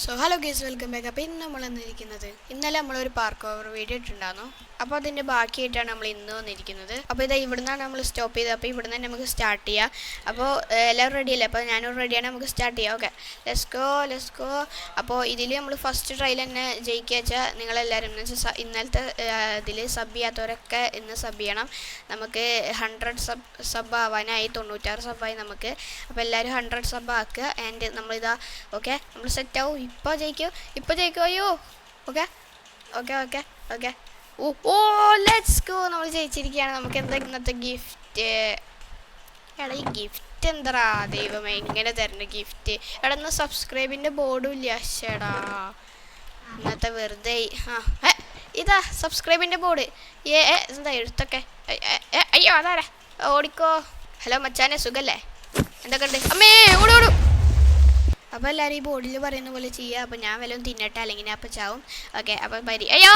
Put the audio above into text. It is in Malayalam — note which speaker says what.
Speaker 1: So hello guys welcome back. അപ്പോൾ ഇന്ന് നമ്മൾ വന്നിരിക്കുന്നത് ഇന്നലെ നമ്മളൊരു പാർക്ക് ഓവർ വീഡിയോ ഇട്ടുണ്ടായിരുന്നു. അപ്പോൾ അതിൻ്റെ ബാക്കിയായിട്ടാണ് നമ്മൾ ഇന്ന് വന്നിരിക്കുന്നത്. അപ്പോൾ ഇതാ ഇവിടുന്നാണ് നമ്മൾ സ്റ്റോപ്പ് ചെയ്തത്. അപ്പോൾ ഇവിടുന്ന് തന്നെ നമുക്ക് സ്റ്റാർട്ട് ചെയ്യാം. അപ്പോൾ എല്ലാവരും റെഡിയല്ലേ? അപ്പോൾ ഞാനും റെഡിയാണ്, നമുക്ക് സ്റ്റാർട്ട് ചെയ്യാം. Okay, let's go. അപ്പോൾ ഇതിൽ നമ്മൾ ഫസ്റ്റ് ട്രയൽ തന്നെ ജയിക്കുക വെച്ചാൽ നിങ്ങളെല്ലാവരും എന്ന് വെച്ചാൽ ഇന്നലത്തെ ഇതിൽ സബ് ചെയ്യാത്തവരൊക്കെ ഇന്ന് സബ് ചെയ്യണം. നമുക്ക് 100 സബ് ആവാനായി, 96 സബ്ബായി നമുക്ക്. അപ്പോൾ എല്ലാവരും 100 സബ് ആക്കുക. ആൻഡ് നമ്മളിതാ ഓക്കെ നമ്മൾ സെറ്റ് ആവും. ഇപ്പോൾ ജയിക്കോ അയ്യോ. Okay okay okay okay oh let's go. നമ്മൾ ജയിച്ചിരിക്കുകയാണ്. നമുക്ക് എന്താ ഇന്നത്തെ ഗിഫ്റ്റ്? എടാ ഈ ഗിഫ്റ്റ് എന്താ ദൈവമേ, ഇങ്ങനെ തരുന്ന ഗിഫ്റ്റ്? എടാ ഇന്ന് സബ്സ്ക്രൈബിൻ്റെ ബോർഡും ഇല്ല. ശേടാ ഇന്നത്തെ വെറുതെ. ഇതാ സബ്സ്ക്രൈബിൻ്റെ ബോർഡ്. എന്താ എഴുത്തൊക്കെ? അയ്യോ അതാരാ? ഓടിക്കോ. ഹലോ മച്ചാനെ, സുഖല്ലേ? എന്തൊക്കെ ഉണ്ട്? അമ്മേ ഓടും. അപ്പോൾ എല്ലാവരും ഈ ബോർഡിൽ പറയുന്ന പോലെ ചെയ്യുക. അപ്പോൾ ഞാൻ വല്ലതും തിന്നട്ടെ, അല്ലെങ്കിൽ ഞാൻ അപ്പോൾ ചാവും. ഓക്കെ അപ്പോൾ അയ്യോ